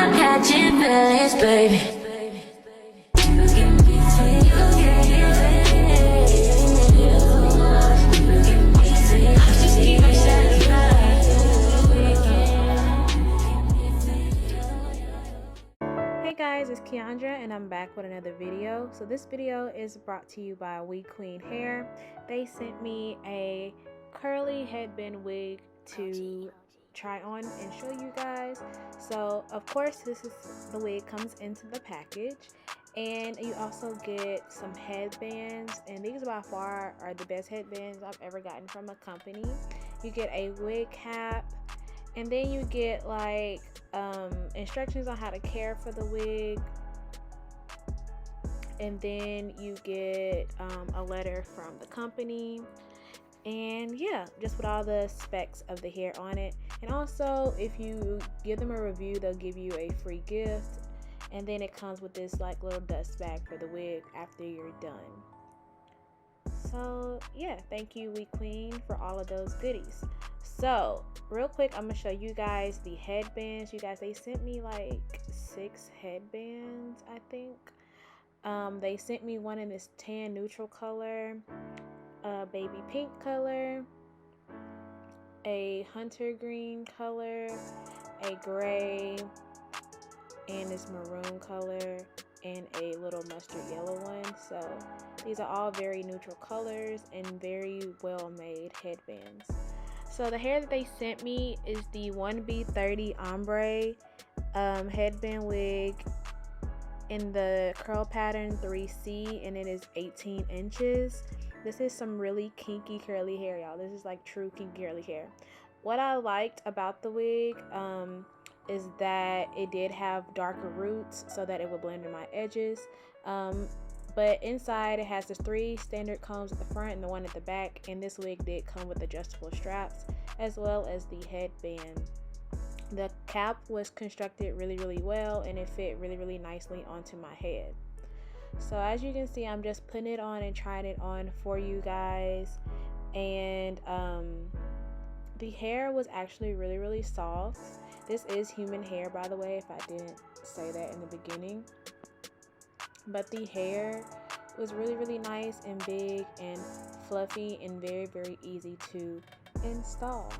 I'm catching feelings, baby. Hey guys, it's Keandra and I'm back with another video. So this video is brought to you by We Queen Hair. They sent me a curly headband wig to try on and show you guys. So of course this is the wig comes into the package, and you also get some headbands, and these by far are the best headbands I've ever gotten from a company. You get a wig cap, and then you get like instructions on how to care for the wig, and then you get a letter from the company, and yeah, just with all the specs of the hair on it. And also if you give them a review, they'll give you a free gift, and then it comes with this like little dust bag for the wig after you're done. So yeah, thank you We Queen for all of those goodies. So real quick, I'm gonna show you guys the headbands. You guys, they sent me like 6 headbands, I think. They sent me one in this tan neutral color, a baby pink color, a hunter green color, a gray, and this maroon color, and a little mustard yellow one. So these are all very neutral colors and very well made headbands. So the hair that they sent me is the 1B30 ombre headband wig in the curl pattern 3C, and it is 18 inches. This is some really kinky curly hair, y'all. This is like true kinky curly hair. What I liked about the wig is that it did have darker roots so that it would blend in my edges. But inside it has the 3 standard combs at the front and the one at the back, and this wig did come with adjustable straps as well as the headband. The cap was constructed really well, and it fit really nicely onto my head. So as you can see, I'm just putting it on and trying it on for you guys, and the hair was actually really soft. This is human hair, by the way, if I didn't say that in the beginning. But the hair was really nice and big and fluffy and very easy to install.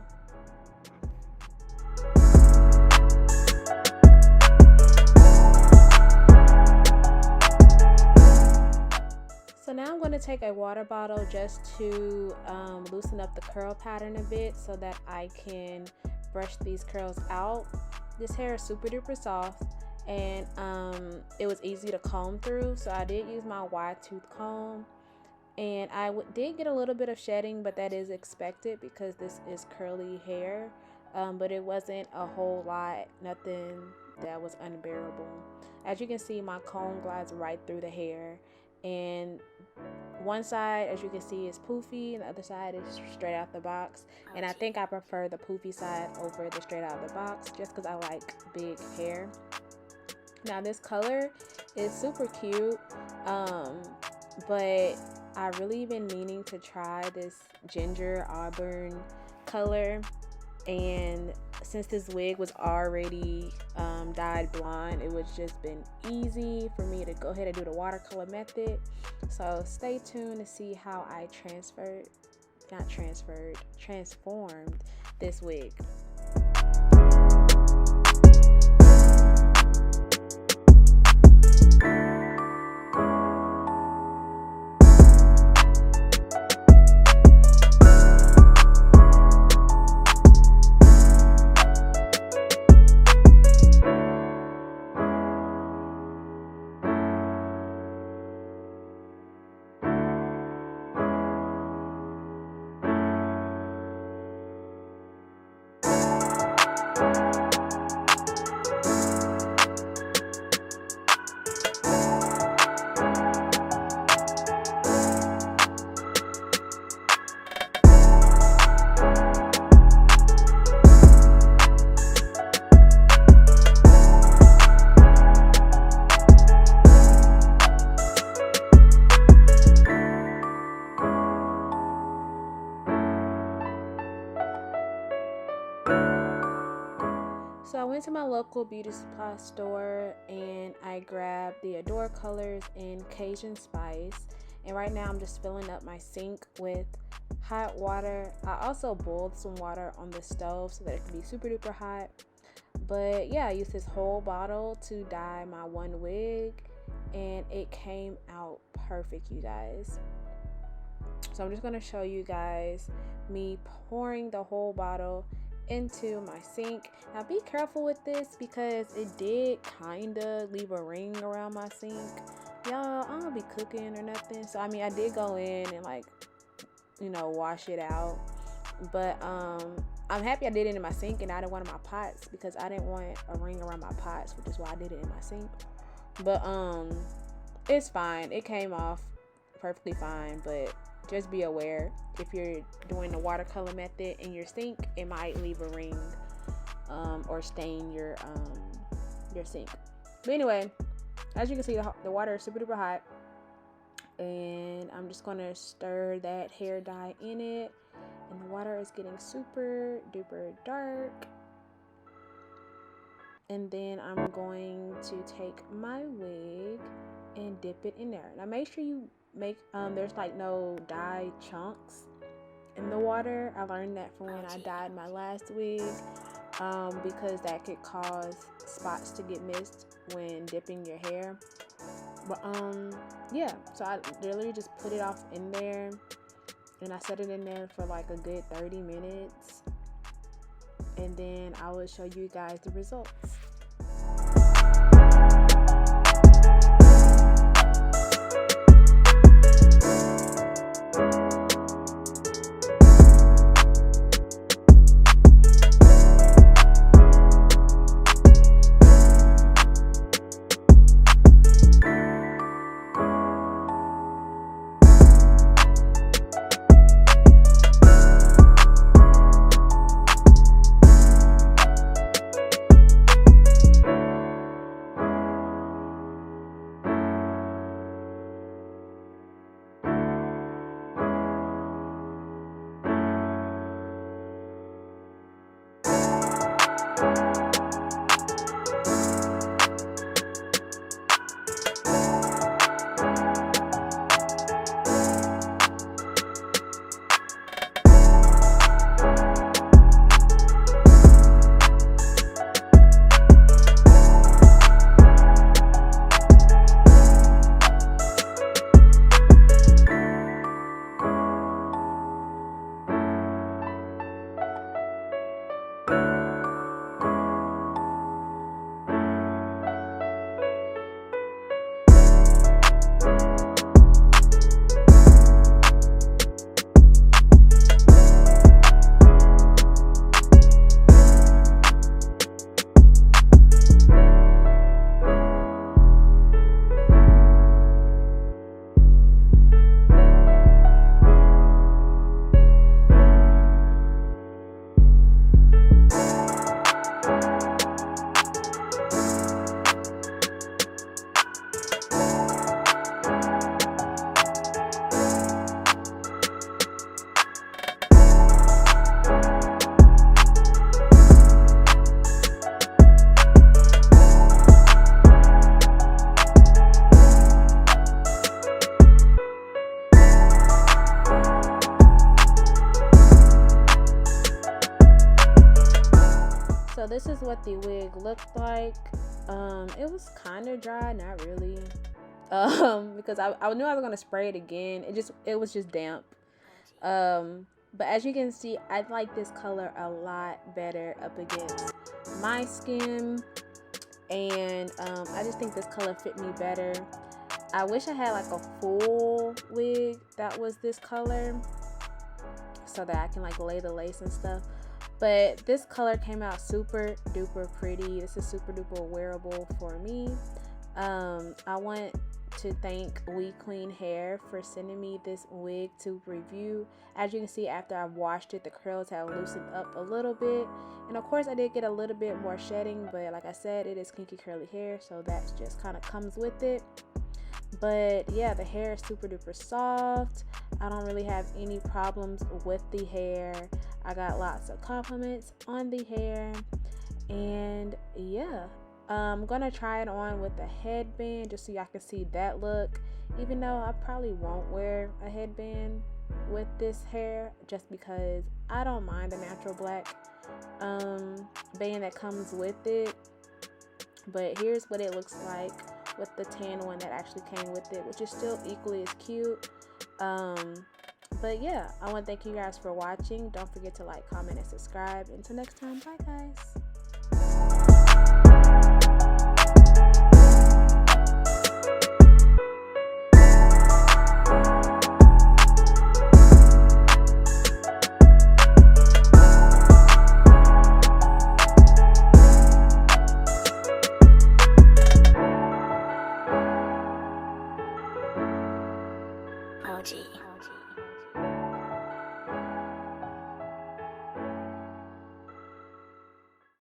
So now I'm going to take a water bottle just to loosen up the curl pattern a bit so that I can brush these curls out. This hair is super duper soft, and it was easy to comb through, so I did use my wide tooth comb, and I did get a little bit of shedding, but that is expected because this is curly hair. But it wasn't a whole lot, nothing that was unbearable. As you can see, my comb glides right through the hair, and one side, as you can see, is poofy and the other side is straight out the box, and I think I prefer the poofy side over the straight out of the box just because I like big hair. Now this color is super cute, but I really been meaning to try this ginger auburn color, and since this wig was already dyed blonde, it was just been easy for me to go ahead and do the watercolor method. So stay tuned to see how I transformed this wig. local beauty supply store and I grabbed the Adore colors in Cajun Spice. And right now I'm just filling up my sink with hot water. I also boiled some water on the stove so that it can be super duper hot. But yeah, I used this whole bottle to dye my one wig and it came out perfect, you guys. So I'm just going to show you guys me pouring the whole bottle into my sink. Now be careful with this because it did kind of leave a ring around my sink. Y'all, I don't be cooking or nothing. So I mean, I did go in and like, you know, wash it out. But I'm happy I did it in my sink and not in one of my pots because I didn't want a ring around my pots, which is why I did it in my sink. But it's fine. It came off perfectly fine, but just be aware if you're doing the watercolor method in your sink, it might leave a ring or stain your sink. But anyway, as you can see, the water is super duper hot, and I'm just gonna stir that hair dye in it, and the water is getting super duper dark. And then I'm going to take my wig and dip it in there. Now make sure you make there's like no dye chunks in the water. I learned that from when I dyed my last wig because that could cause spots to get missed when dipping your hair. But yeah, so I literally just put it off in there and I set it in there for like a good 30 minutes, and then I will show you guys the results. So this is what the wig looked like. It was kind of dry, not really, because I knew I was gonna spray it again. It was just damp. But as you can see, I like this color a lot better up against my skin, and I just think this color fit me better. I wish I had like a full wig that was this color so that I can like lay the lace and stuff. But this color came out super duper pretty. This is super duper wearable for me. I want to thank We Queen Hair for sending me this wig to review. As you can see, after I've washed it, the curls have loosened up a little bit. And of course, I did get a little bit more shedding, but like I said, it is kinky curly hair, so that just kind of comes with it. But yeah, the hair is super duper soft. I don't really have any problems with the hair. I got lots of compliments on the hair, And yeah, I'm gonna try it on with a headband just so y'all can see that look, even though I probably won't wear a headband with this hair just because I don't mind the natural black band that comes with it. But here's what it looks like with the tan one that actually came with it, which is still equally as cute. But yeah, I want to thank you guys for watching. Don't forget to like, comment, and subscribe. Until next time, bye guys.